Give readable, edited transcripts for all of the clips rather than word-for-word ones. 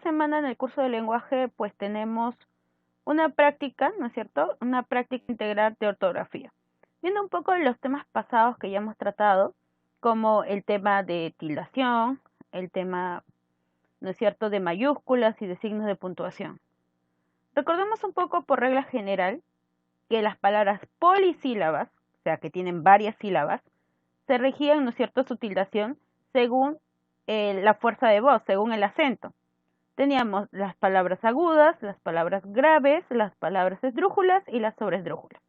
semana en el curso de lenguaje pues tenemos una práctica, ¿no es cierto? Una práctica integral de ortografía. Viendo un poco los temas pasados que ya hemos tratado, como el tema de tildación, el tema, ¿no es cierto?, de mayúsculas y de signos de puntuación. Recordemos un poco por regla general que las palabras polisílabas, o sea, que tienen varias sílabas, se regían, ¿no es cierto?, su tildación según la fuerza de voz, según el acento. Teníamos las palabras agudas, las palabras graves, las palabras esdrújulas y las sobresdrújulas.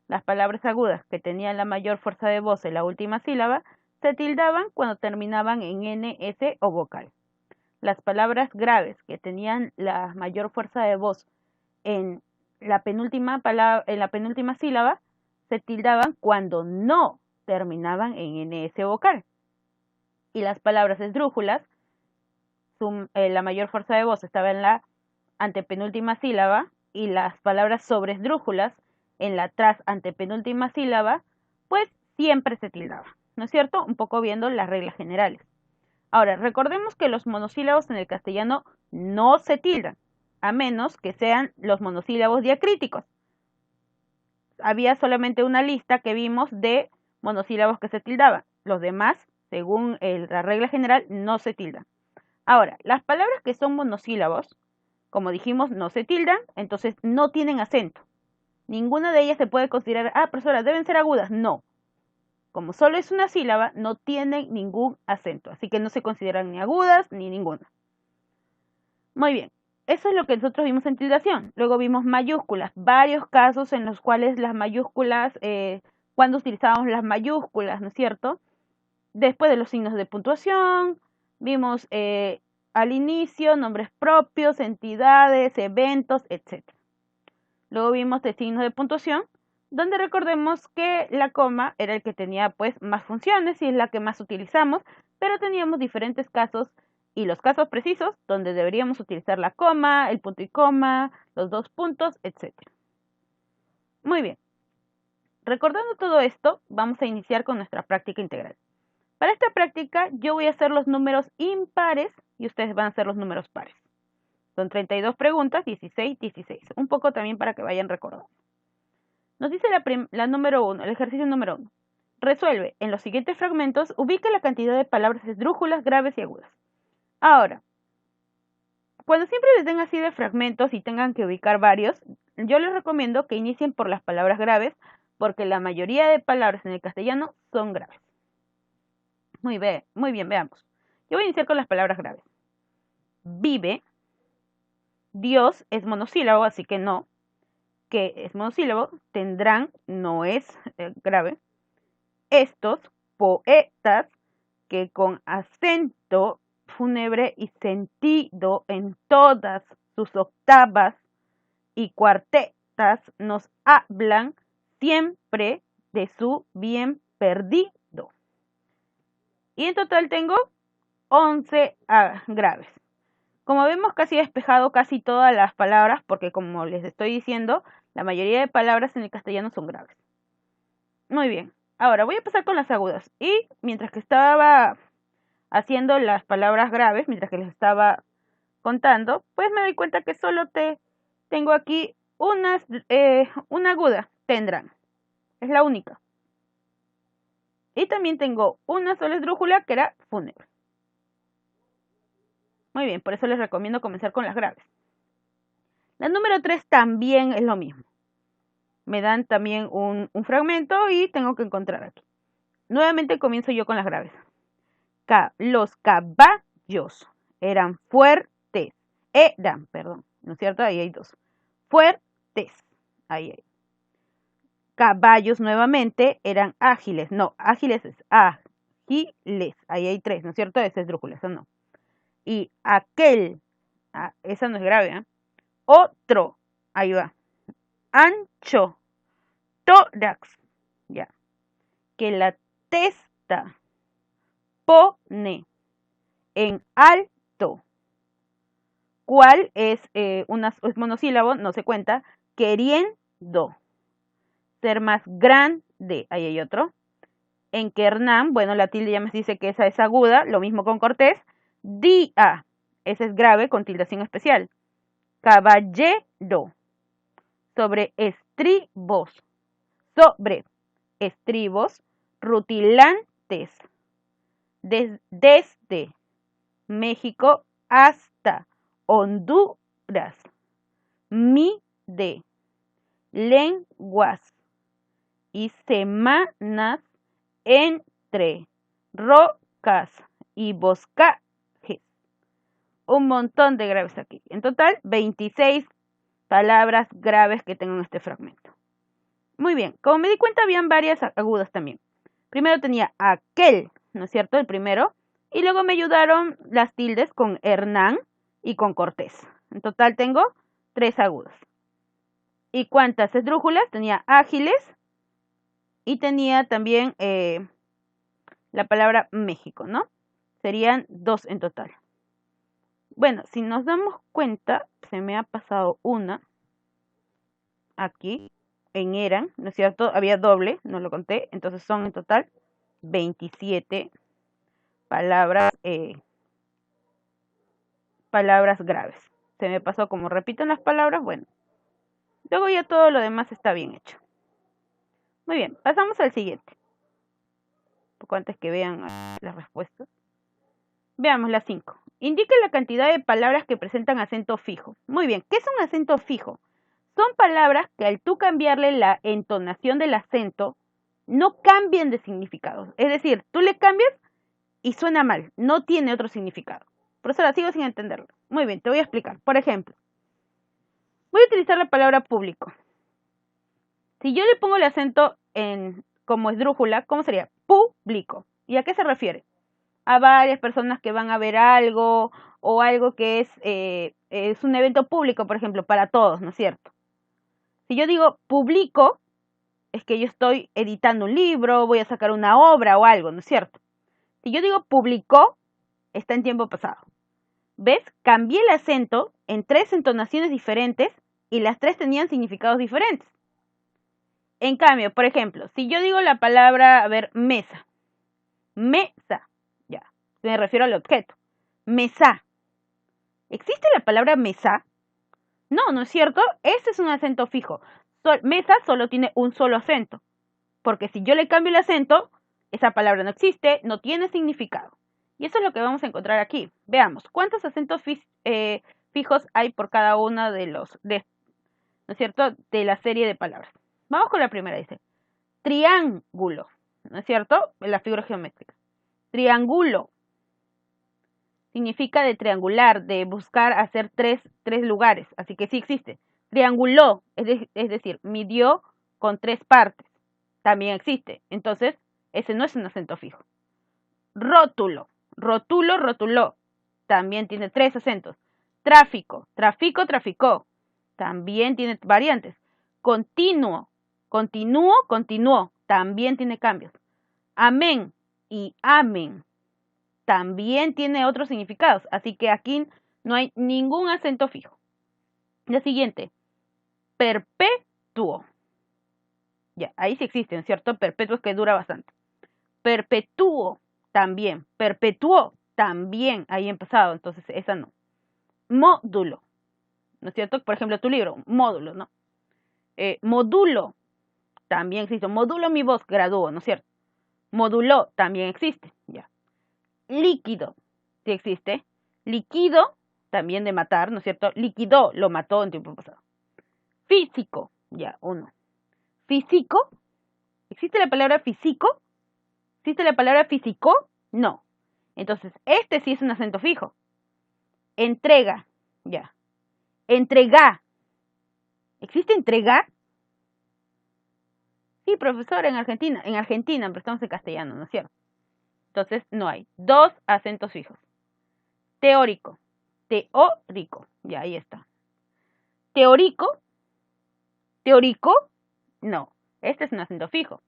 Las palabras agudas, que tenían la mayor fuerza de voz en la última sílaba, se tildaban cuando terminaban en N, S o vocal. Las palabras graves, que tenían la mayor fuerza de voz en la penúltima sílaba, se tildaban cuando no terminaban en N, S vocal. Y las palabras esdrújulas, la mayor fuerza de voz estaba en la antepenúltima sílaba y las palabras sobresdrújulas en la antepenúltima sílaba, pues siempre se tildaba, ¿no es cierto? Un poco viendo las reglas generales. Ahora, recordemos que los monosílabos en el castellano no se tildan, a menos que sean los monosílabos diacríticos. Había solamente una lista que vimos de monosílabos que se tildaban. Los demás, según la regla general, no se tildan. Ahora, las palabras que son monosílabos, como dijimos, no se tildan, entonces no tienen acento. Ninguna de ellas se puede considerar, profesora, deben ser agudas. No. Como solo es una sílaba, no tienen ningún acento, así que no se consideran ni agudas ni ninguna. Muy bien, eso es lo que nosotros vimos en tildación. Luego vimos mayúsculas, varios casos en los cuales las mayúsculas, cuando utilizábamos las mayúsculas, ¿no es cierto? Después de los signos de puntuación, vimos al inicio nombres propios, entidades, eventos, etc. Luego vimos de signos de puntuación, donde recordemos que la coma era el que tenía pues más funciones y es la que más utilizamos, pero teníamos diferentes casos y los casos precisos donde deberíamos utilizar la coma, el punto y coma, los dos puntos, etc. Muy bien. Recordando todo esto, vamos a iniciar con nuestra práctica integral. Para esta práctica yo voy a hacer los números impares y ustedes van a hacer los números pares. Son 32 preguntas, 16, 16. Un poco también para que vayan recordando. Nos dice la número 1, el ejercicio número 1. Resuelve. En los siguientes fragmentos, ubica la cantidad de palabras esdrújulas, graves y agudas. Ahora, cuando siempre les den así de fragmentos y tengan que ubicar varios, yo les recomiendo que inicien por las palabras graves, porque la mayoría de palabras en el castellano son graves. Muy bien, veamos. Yo voy a iniciar con las palabras graves. Vive. Dios es monosílabo, así que no. Que es monosílabo. Tendrán, no es grave. Estos poetas que con acento fúnebre y sentido en todas sus octavas y cuartetas nos hablan siempre de su bien perdido. Y en total tengo 11 graves. Como vemos, casi he despejado casi todas las palabras, porque como les estoy diciendo, la mayoría de palabras en el castellano son graves. Muy bien. Ahora voy a pasar con las agudas. Y mientras que estaba haciendo las palabras graves, mientras que les estaba contando, pues me doy cuenta que solo tengo aquí una aguda, tendrán. Es la única. Y también tengo una sola esdrújula que era fúnebre. Muy bien, por eso les recomiendo comenzar con las graves. La número 3 también es lo mismo. Me dan también un fragmento y tengo que encontrar aquí. Nuevamente comienzo yo con las graves. Los caballos eran fuertes. ¿No es cierto? Ahí hay dos. Fuertes. Ahí hay. Caballos nuevamente eran ágiles. No, ágiles es ágiles. Ahí hay tres, ¿no es cierto? Esa es esdrújula, eso no. Y aquel, esa no es grave, ¿eh? Otro, ahí va. Ancho, tórax, ya. Que la testa pone en alto. ¿Cuál es es monosílabo? No se cuenta. Queriendo ser más grande. Ahí hay otro. En que Hernán, bueno, la tilde ya me dice que esa es aguda. Lo mismo con Cortés. Día ese es grave con tildación especial. Caballero. Sobre estribos. Sobre estribos rutilantes. Desde México hasta Honduras. Mide lenguas y semanas entre rocas y boscajes. Un montón de graves aquí. En total, 26 palabras graves que tengo en este fragmento. Muy bien, como me di cuenta, habían varias agudas también. Primero tenía aquel, ¿no es cierto? El primero. Y luego me ayudaron las tildes con Hernán y con Cortés. En total tengo 3 agudas. ¿Y cuántas esdrújulas? Tenía ágiles y tenía también la palabra México, ¿no? Serían 2 en total. Bueno, si nos damos cuenta, se me ha pasado una aquí, en eran, ¿no es cierto? Había doble, no lo conté, entonces son en total 27 palabras, palabras graves. Se me pasó, como repiten las palabras, bueno. Luego ya todo lo demás está bien hecho. Muy bien, pasamos al siguiente. Un poco antes que vean las respuestas. Veamos las 5. Indica la cantidad de palabras que presentan acento fijo. Muy bien, ¿qué es un acento fijo? Son palabras que al tú cambiarle la entonación del acento, no cambian de significado. Es decir, tú le cambias y suena mal, no tiene otro significado. Por eso la sigo sin entenderlo. Muy bien, te voy a explicar. Por ejemplo, voy a utilizar la palabra público. Si yo le pongo el acento como esdrújula, ¿cómo sería? Público. ¿Y a qué se refiere? A varias personas que van a ver algo o algo que es un evento público, por ejemplo, para todos, ¿no es cierto? Si yo digo publico, es que yo estoy editando un libro, voy a sacar una obra o algo, ¿no es cierto? Si yo digo publicó, está en tiempo pasado. ¿Ves? Cambié el acento en 3 entonaciones diferentes y las 3 tenían significados diferentes. En cambio, por ejemplo, si yo digo la palabra, a ver, mesa, ya, me refiero al objeto, mesa. ¿Existe la palabra mesa? No, ¿no es cierto? Ese es un acento fijo. Mesa solo tiene un solo acento, porque si yo le cambio el acento, esa palabra no existe, no tiene significado. Y eso es lo que vamos a encontrar aquí. Veamos, ¿cuántos acentos fijos hay por cada una de ¿no es cierto?, de la serie de palabras. Vamos con la primera, dice, triángulo, ¿no es cierto?, la figura geométrica. Triángulo significa de triangular, de buscar hacer tres lugares, así que sí existe. Trianguló, es decir, midió con 3 partes, también existe. Entonces, ese no es un acento fijo. Rótulo, rotuló, también tiene 3 acentos. Tráfico, traficó, también tiene variantes. Continuo, continuó, también tiene cambios. Amén y amén también tiene otros significados, así que aquí no hay ningún acento fijo. La siguiente, perpetuo. Ya, ahí sí existen, ¿cierto? Perpetuo es que dura bastante. Perpetuo también, perpetuó también, ahí en pasado, entonces esa no. Módulo, ¿no es cierto? Por ejemplo, tu libro, módulo, ¿no? Modulo, también existe. Modulo mi voz, gradúo, ¿no es cierto? Moduló, también existe, ya. Líquido, sí existe. Líquido, también de matar, ¿no es cierto? Liquidó, lo mató en tiempo pasado. Físico, ya, 1. Físico, ¿existe la palabra físico? ¿Existe la palabra físico? No. Entonces, este sí es un acento fijo. Entrega, ya. Entrega. ¿Existe entrega? Sí, profesor, en Argentina, pero estamos en castellano, ¿no es cierto? Entonces, no hay. 2 acentos fijos. Teórico, ya ahí está. Teórico, no. Este es un acento fijo.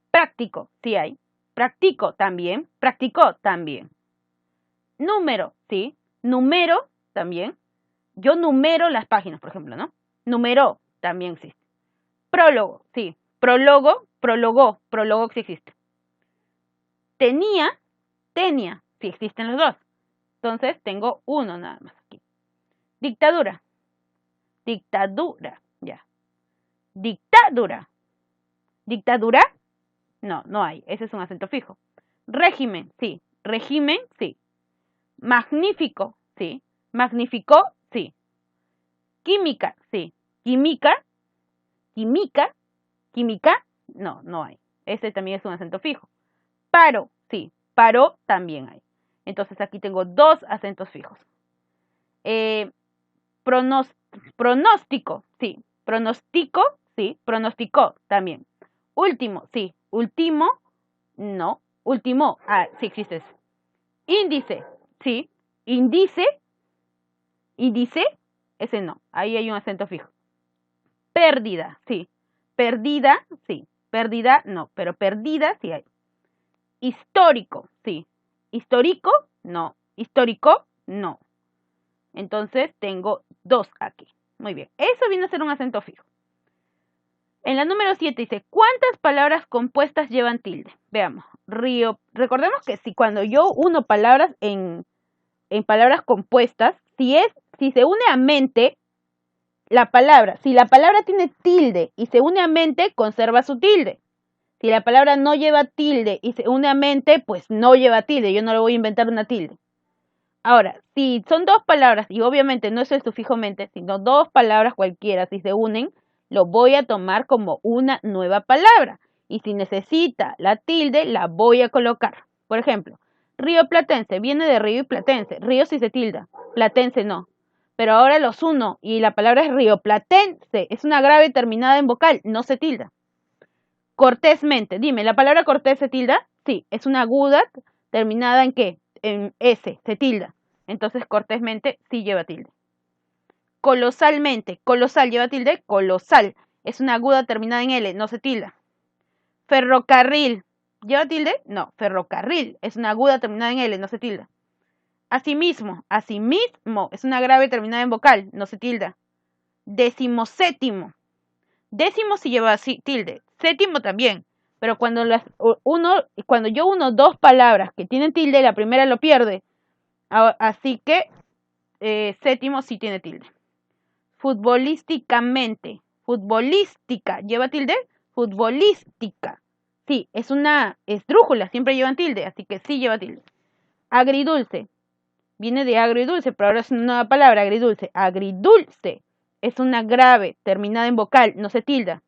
Práctico, sí hay. Practico también, practicó también. Número, sí. Número también. Yo numero las páginas, por ejemplo, ¿no? Numeró también existe. Prólogo, sí. Prologó sí existe. Tenía, sí existen los dos. Entonces tengo uno nada más aquí. Dictadura. Dictadura. Ya. Dictadura. Dictadura. No, no hay. Ese es un acento fijo. Régimen. Sí. Régimen. Sí. Magnífico. Sí. Magnificó. Sí. Química. Sí. Química. Química. Química. No, no hay. Ese también es un acento fijo. Paro. Sí. Paro también hay. Entonces aquí tengo dos acentos fijos. Pronóstico, sí. Pronóstico, sí. Pronosticó también. Último, sí. Último, no. Último, sí existe ese. Índice, sí. Índice, índice, ese no. Ahí hay un acento fijo. Pérdida, sí. Perdida, sí. Pérdida, no. Pero perdida, sí hay. Histórico, sí. Histórico, no. Histórico, no. Entonces tengo dos aquí. Muy bien. Eso viene a ser un acento fijo. En la número 7 dice, ¿cuántas palabras compuestas llevan tilde? Veamos. Río. Recordemos que si cuando yo uno palabras en palabras compuestas, si se une a mente, la palabra, si la palabra tiene tilde y se une a mente, conserva su tilde. Si la palabra no lleva tilde y se une a mente, pues no lleva tilde. Yo no le voy a inventar una tilde. Ahora, si son dos palabras, y obviamente no es el sufijo mente, sino dos palabras cualquiera, si se unen, lo voy a tomar como una nueva palabra. Y si necesita la tilde, la voy a colocar. Por ejemplo, río platense, viene de río y platense. Río sí se tilda, platense no. Pero ahora los uno y la palabra es río platense. Es una grave terminada en vocal, no se tilda. Cortésmente, dime, ¿la palabra cortés se tilda? Sí, es una aguda terminada en ¿qué? En S, se tilda. Entonces, cortésmente sí lleva tilde. Colosalmente, colosal lleva tilde, colosal. Es una aguda terminada en L, no se tilda. Ferrocarril, ¿lleva tilde? No, ferrocarril. Es una aguda terminada en L, no se tilda. Asimismo, asimismo. Es una grave terminada en vocal, no se tilda. Decimoséptimo. Décimo sí lleva tilde. Séptimo también. Pero cuando yo uno dos palabras que tienen tilde, la primera lo pierde. Así que séptimo sí tiene tilde. Futbolísticamente. Futbolística. ¿Lleva tilde? Futbolística. Sí, es una esdrújula. Siempre llevan tilde. Así que sí lleva tilde. Agridulce. Viene de agro y dulce, pero ahora es una nueva palabra, agridulce. Agridulce. Es una grave terminada en vocal. No se tilda.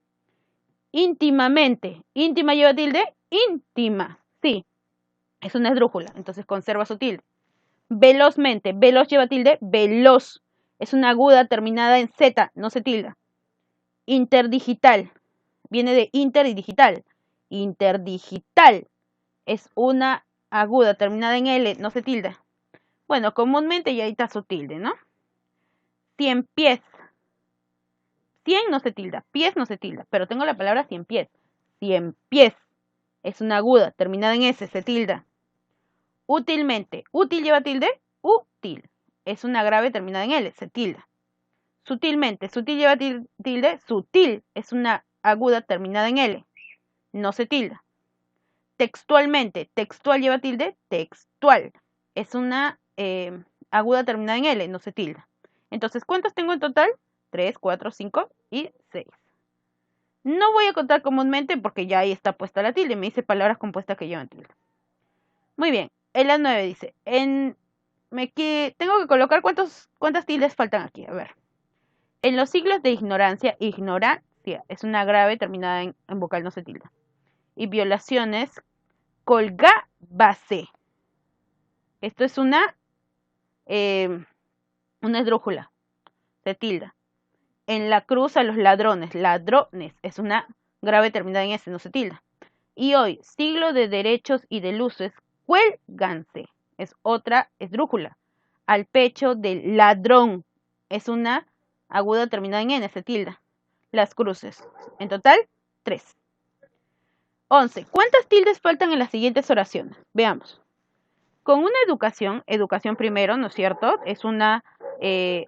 Íntimamente. ¿Íntima lleva tilde? Íntima. Sí. Es una esdrújula. Entonces conserva su tilde. Velozmente. Veloz lleva tilde. Veloz. Es una aguda terminada en Z. No se tilda. Interdigital. Viene de inter y digital. Interdigital. Es una aguda terminada en L. No se tilda. Bueno, comúnmente ya ahí está su tilde, ¿no? 100 pies. 100 no se tilda, pies no se tilda, pero tengo la palabra 100 pies. 100 pies. Es una aguda, terminada en S, se tilda. Útilmente. ¿Útil lleva tilde? Útil. Es una grave terminada en L, se tilda. Sutilmente. ¿Sutil lleva tilde? Sutil. Es una aguda terminada en L. No se tilda. Textualmente. ¿Textual lleva tilde? Textual. Es una aguda terminada en L, no se tilda. Entonces, ¿cuántos tengo en total? 3, 4, 5 y 6. No voy a contar comúnmente porque ya ahí está puesta la tilde. Me dice palabras compuestas que llevan tilde. Muy bien. En la 9 dice, tengo que colocar cuántas tildes faltan aquí. A ver. En los siglos de ignorancia es una grave terminada en vocal, no se tilda. Y violaciones, colgábase. Esto es una esdrújula. Se tilda. En la cruz a los ladrones. Ladrones. Es una grave terminada en S. No se tilda. Y hoy, siglo de derechos y de luces. Cuélganse. Es otra esdrújula. Al pecho del ladrón. Es una aguda terminada en N. Se tilda. Las cruces. En total, 3. 11. ¿Cuántas tildes faltan en las siguientes oraciones? Veamos. Con una educación primero, ¿no es cierto? Es una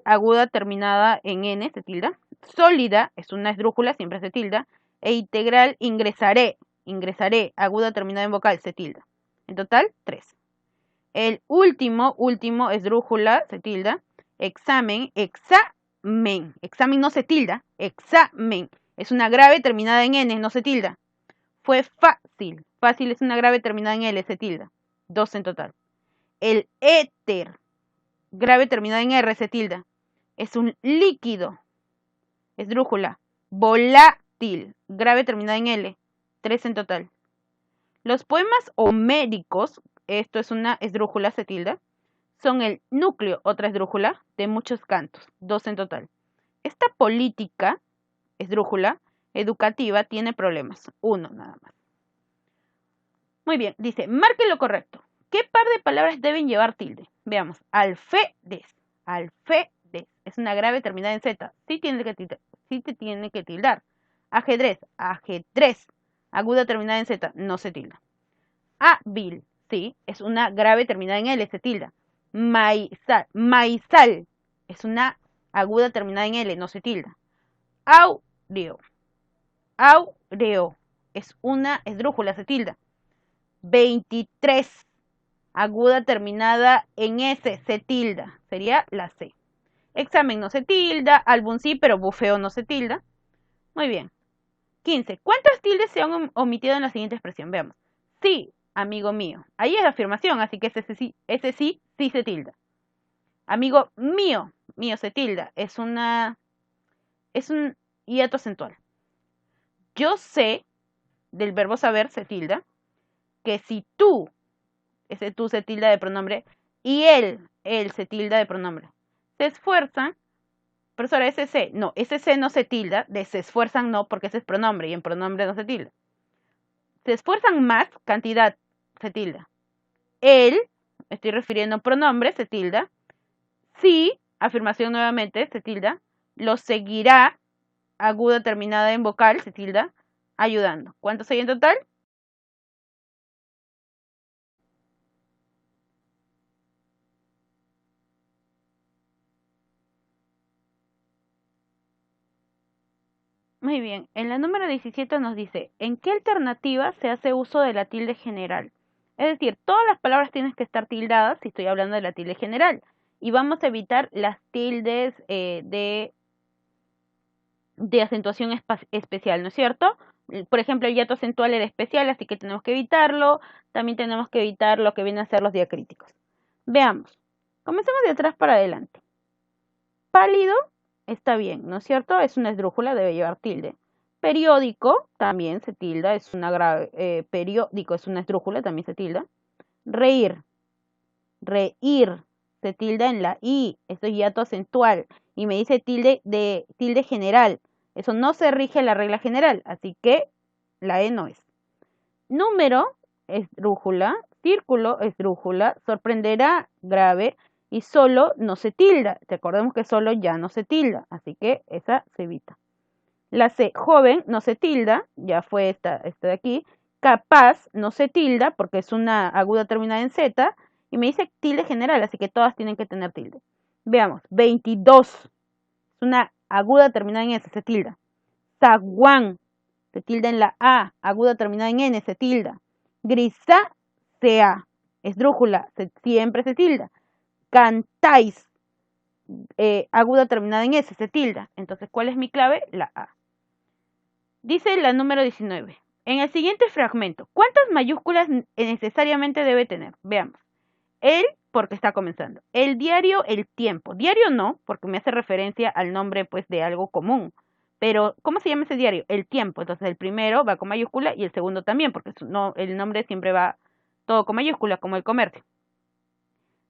aguda terminada en N, se tilda. Sólida, es una esdrújula, siempre se tilda. E integral, ingresaré, aguda terminada en vocal, se tilda. En total, 3. El último esdrújula, se tilda. Examen, examen. Examen no se tilda, examen. Es una grave terminada en N, no se tilda. Fue fácil. Fácil es una grave terminada en L, se tilda. 2 en total. El éter, grave terminada en R, se tilda. Es un líquido. Esdrújula. Volátil, grave terminada en L. 3 en total. Los poemas homéricos, esto es una esdrújula, se tilda, son el núcleo, otra esdrújula, de muchos cantos, 2 en total. Esta política, esdrújula, educativa, tiene problemas, 1 nada más. Muy bien, dice, marque lo correcto. ¿Qué par de palabras deben llevar tilde? Veamos, alfedes, alfedes, es una grave terminada en Z, sí te tiene que tildar. Ajedrez, ajedrez, aguda terminada en Z, no se tilda. Hábil, sí, es una grave terminada en L, se tilda. Maizal, maizal, es una aguda terminada en L, no se tilda. Áureo, áureo, es una esdrújula, se tilda. 23, aguda terminada en S, se tilda, sería la C. Examen no se tilda, álbum sí, pero bufeo no se tilda. Muy bien. 15. ¿Cuántas tildes se han omitido en la siguiente expresión? Veamos. Sí, amigo mío. Ahí es la afirmación, así que ese sí se tilda. Amigo mío, mío se tilda. Es un hiato acentual. Yo sé, del verbo saber se tilda, que si tú, ese tú se tilda de pronombre, y él se tilda de pronombre. Se esfuerzan, profesora, ese C no se tilda, de se esfuerzan no, porque ese es pronombre, y en pronombre no se tilda. Se esfuerzan más, cantidad, se tilda. Él, estoy refiriendo a pronombre, se tilda. Sí, afirmación nuevamente, se tilda. Lo seguirá, aguda terminada en vocal, se tilda, ayudando. ¿Cuántos hay en total? Muy bien, en la número 17 nos dice, ¿en qué alternativa se hace uso de la tilde general? Es decir, todas las palabras tienen que estar tildadas si estoy hablando de la tilde general. Y vamos a evitar las tildes de acentuación especial, ¿no es cierto? Por ejemplo, el hiato acentual era especial, así que tenemos que evitarlo. También tenemos que evitar lo que vienen a ser los diacríticos. Veamos. Comencemos de atrás para adelante. Pálido está bien, ¿no es cierto? Es una esdrújula, debe llevar tilde. Periódico también se tilda, es una grave. Periódico es una esdrújula, también se tilda. Reír, reír, se tilda en la I, esto es hiato acentual. Y me dice tilde general. Eso no se rige la regla general, así que la E no es. Número, esdrújula. Círculo, esdrújula. Sorprenderá, grave. Y solo no se tilda. Recordemos que solo ya no se tilda, así que esa se evita. La C, joven, no se tilda, ya fue esta de aquí. Capaz, no se tilda, porque es una aguda terminada en Z. Y me dice tilde general, así que todas tienen que tener tilde. Veamos, 22. Es una aguda terminada en S, se tilda. Zaguán, se tilda en la A, aguda terminada en N, se tilda. Grisácea, esdrújula, siempre se tilda. Cantáis, aguda terminada en S, se tilda. Entonces, ¿cuál es mi clave? La A. Dice la número 19. En el siguiente fragmento, ¿cuántas mayúsculas necesariamente debe tener? Veamos. El, porque está comenzando. El diario, el tiempo. Diario no, porque me hace referencia al nombre pues de algo común. Pero, ¿cómo se llama ese diario? El tiempo. Entonces, el primero va con mayúscula y el segundo también, porque no, el nombre siempre va todo con mayúscula, como el comercio.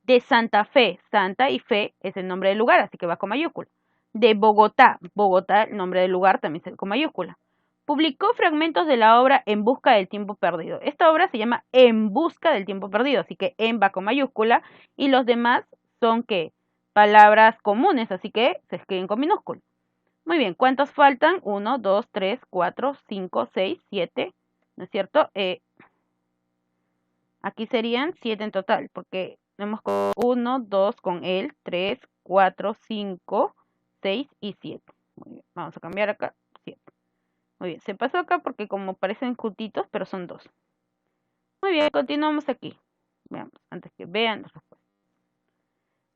De Santa Fe, Santa y Fe es el nombre del lugar, así que va con mayúscula. De Bogotá, Bogotá, el nombre del lugar también es con mayúscula. Publicó fragmentos de la obra En busca del tiempo perdido. Esta obra se llama En busca del tiempo perdido, así que en va con mayúscula y los demás son ¿qué? Palabras comunes, así que se escriben con minúscula. Muy bien, ¿cuántos faltan? 1, 2, 3, 4, 5, 6, 7, ¿no es cierto? Aquí serían 7 en total, porque tenemos 1, 2 con él, 3, 4, 5, 6 y 7. Muy bien, vamos a cambiar acá, 7. Muy bien, se pasó acá porque como parecen juntitos, pero son 2. Muy bien, continuamos aquí. Veamos, antes que vean las respuestas.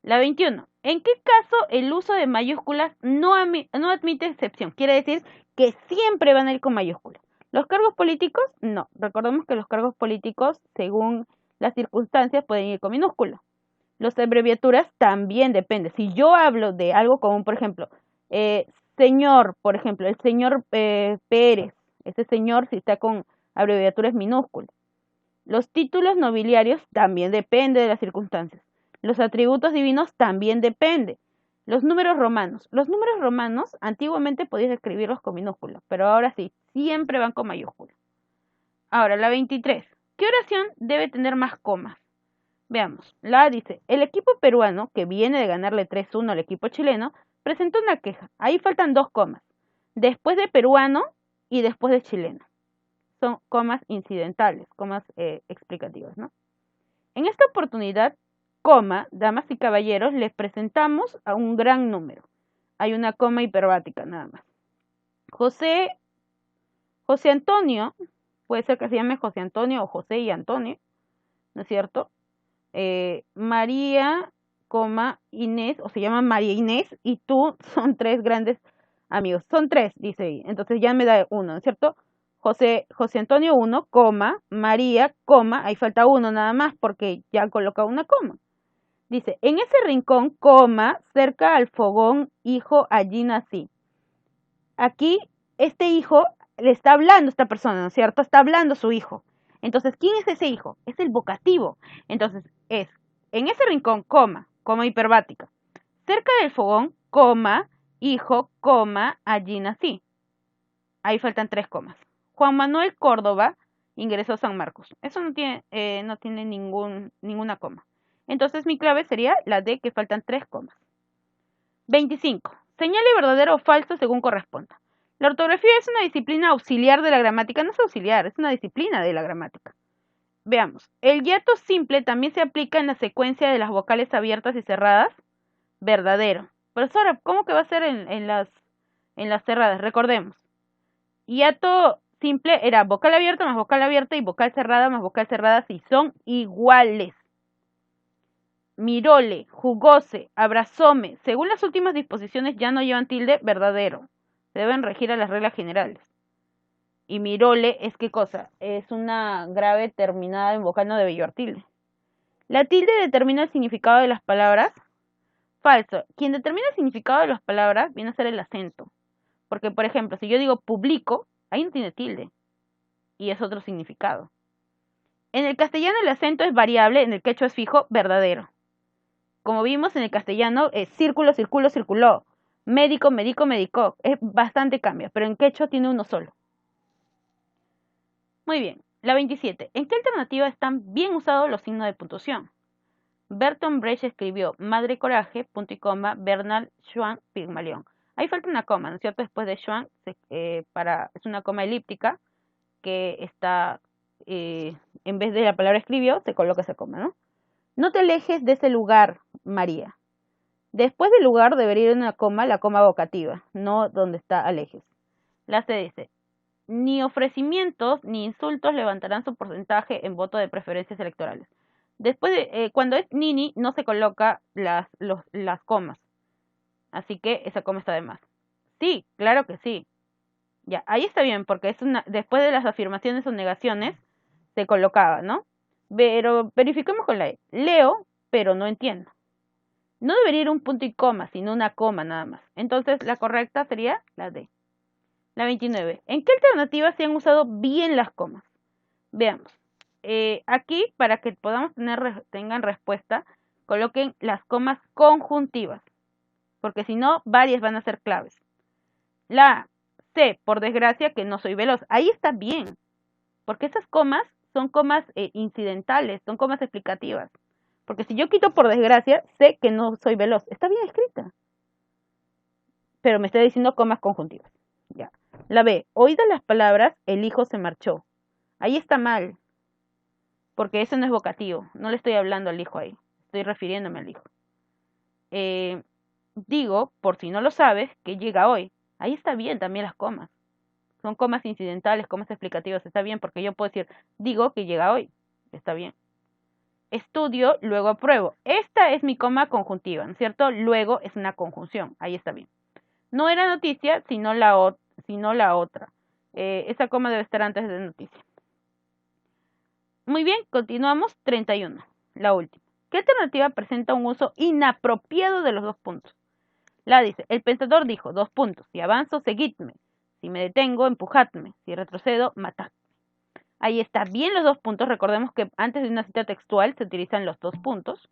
La 21. ¿En qué caso el uso de mayúsculas no admite excepción? Quiere decir que siempre van a ir con mayúsculas. Los cargos políticos, no. Recordemos que los cargos políticos, según las circunstancias, pueden ir con minúsculas. Las abreviaturas también depende. Si yo hablo de algo común, por ejemplo, señor, por ejemplo, el señor Pérez, ese señor si está con abreviaturas minúsculas. Los títulos nobiliarios también depende de las circunstancias. Los atributos divinos también depende. Los números romanos. Los números romanos antiguamente podías escribirlos con minúsculas, pero ahora sí, siempre van con mayúsculas. Ahora, la 23. ¿Qué oración debe tener más comas? Veamos. La A dice, el equipo peruano, que viene de ganarle 3-1 al equipo chileno, presentó una queja. Ahí faltan 2 comas. Después de peruano y después de chileno. Son comas incidentales, comas explicativas, ¿no? En esta oportunidad, coma, damas y caballeros, les presentamos a un gran número. Hay una coma hiperbática nada más. José Antonio, puede ser que se llame José Antonio o José y Antonio, ¿no es cierto? María, Inés, o se llama María Inés, y tú son 3 grandes amigos. Son 3, dice ahí. Entonces ya me da 1, ¿no es cierto? José Antonio 1, María, ahí falta 1 nada más porque ya coloca una coma. Dice, en ese rincón, cerca al fogón, hijo, allí nací. Aquí, este hijo le está hablando a esta persona, ¿no es cierto? Está hablando su hijo. Entonces, ¿quién es ese hijo? Es el vocativo. Entonces, es, en ese rincón, coma hiperbática. Cerca del fogón, hijo, allí nací. Ahí faltan 3 comas. Juan Manuel Córdoba ingresó a San Marcos. Eso no tiene ninguna coma. Entonces mi clave sería la D, que faltan 3 comas. 25. Señale verdadero o falso según corresponda. La ortografía es una disciplina auxiliar de la gramática. No es auxiliar, es una disciplina de la gramática. Veamos. El hiato simple también se aplica en la secuencia de las vocales abiertas y cerradas. Verdadero. Profesora, ¿cómo que va a ser en las cerradas? Recordemos. Hiato simple era vocal abierta más vocal abierta y vocal cerrada más vocal cerrada si son iguales. Miróle, jugóse, abrazóme, según las últimas disposiciones ya no llevan tilde, verdadero. Deben regir a las reglas generales. Y miróle es ¿qué cosa? Es una grave terminada en vocal, no debe llevar tilde. La tilde determina el significado de las palabras. Falso. Quien determina el significado de las palabras viene a ser el acento. Porque, por ejemplo, si yo digo publico, ahí no tiene tilde. Y es otro significado. En el castellano el acento es variable, en el quechua es fijo, verdadero. Como vimos en el castellano, es círculo, círculo, circuló. Médico, médico, médico. Es bastante cambia, pero en quechua tiene uno solo. Muy bien. La 27. ¿En qué alternativa están bien usados los signos de puntuación? Bertolt Brecht escribió Madre Coraje, punto y coma, Bernard Schwann, Pigmalión. Ahí falta una coma, ¿no es cierto? Después de Schwann, es una coma elíptica que está, en vez de la palabra escribió, se coloca esa coma, ¿no? No te alejes de ese lugar, María. Después del lugar debería ir una coma, la coma vocativa, no donde está alejes. La C dice, ni ofrecimientos ni insultos levantarán su porcentaje en voto de preferencias electorales. Después de, cuando es nini, no se coloca las comas. Así que esa coma está de más. Sí, claro que sí. Ya, ahí está bien, porque es después de las afirmaciones o negaciones, se colocaba, ¿no? Pero verifiquemos con la E. Leo, pero no entiendo. No debería ir un punto y coma, sino una coma nada más. Entonces, la correcta sería la D. La 29. ¿En qué alternativas se han usado bien las comas? Veamos. Aquí, para que podamos tengan respuesta, coloquen las comas conjuntivas, porque si no, varias van a ser claves. La C, por desgracia, que no soy veloz. Ahí está bien, porque esas comas son comas incidentales, son comas explicativas. Porque si yo quito por desgracia, sé que no soy veloz. Está bien escrita. Pero me está diciendo comas conjuntivas. Ya. La B, oídas las palabras, el hijo se marchó. Ahí está mal. Porque eso no es vocativo. No le estoy hablando al hijo ahí. Estoy refiriéndome al hijo. Digo, por si no lo sabes, que llega hoy. Ahí está bien también las comas. Son comas incidentales, comas explicativas. Está bien porque yo puedo decir, digo que llega hoy. Está bien. estudio, luego apruebo. Esta es mi coma conjuntiva, ¿no es cierto? Luego es una conjunción, ahí está bien. No era noticia, sino la otra. Esa coma debe estar antes de noticia. Muy bien, continuamos. 31, la última. ¿Qué alternativa presenta un uso inapropiado de los dos puntos? La dice, el pensador dijo, dos puntos, si avanzo, seguidme, si me detengo, empujadme, si retrocedo, matadme. Ahí está bien los dos puntos, recordemos que antes de una cita textual se utilizan los dos puntos.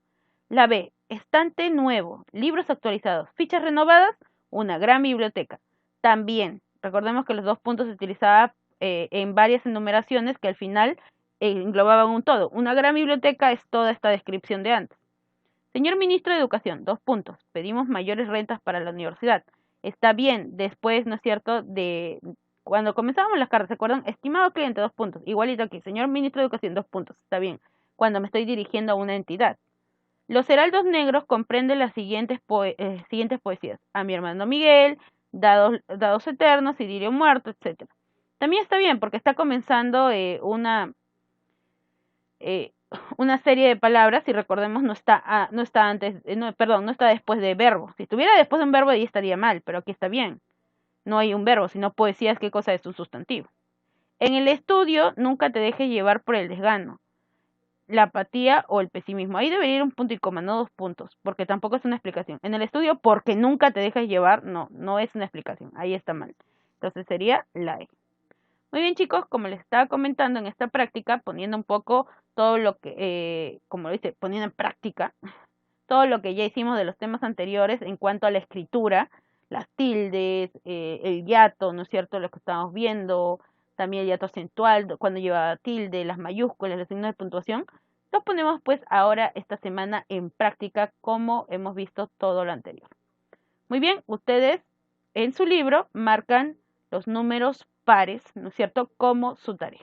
La B, estante nuevo, libros actualizados, fichas renovadas, una gran biblioteca. También, recordemos que los dos puntos se utilizaban en varias enumeraciones que al final englobaban un todo. Una gran biblioteca es toda esta descripción de antes. Señor Ministro de Educación, dos puntos. Pedimos mayores rentas para la universidad. Está bien, después, ¿no es cierto?, de cuando comenzábamos las cartas, ¿se acuerdan? Estimado cliente, dos puntos. Igualito aquí, señor Ministro de Educación, dos puntos. Está bien, cuando me estoy dirigiendo a una entidad. Los heraldos negros comprenden las siguientes poesías. A mi hermano Miguel, dados eternos, idilio muerto, etc. También está bien, porque está comenzando una serie de palabras, y recordemos no está después de verbo. Si estuviera después de un verbo ahí estaría mal, pero aquí está bien. No hay un verbo, sino poesías, ¿qué cosa es un sustantivo? En el estudio nunca te dejes llevar por el desgano, la apatía o el pesimismo. Ahí debería ir un punto y coma, no dos puntos, porque tampoco es una explicación. En el estudio, porque nunca te dejas llevar, no es una explicación. Ahí está mal. Entonces sería la E. Muy bien, chicos, como les estaba comentando en esta práctica, poniendo un poco todo lo que, como lo dice, poniendo en práctica todo lo que ya hicimos de los temas anteriores en cuanto a la escritura, las tildes, el hiato, ¿no es cierto?, lo que estamos viendo, también el hiato acentual, cuando lleva tilde, las mayúsculas, los signos de puntuación, lo ponemos pues ahora esta semana en práctica como hemos visto todo lo anterior. Muy bien, ustedes en su libro marcan los números pares, ¿no es cierto?, como su tarea.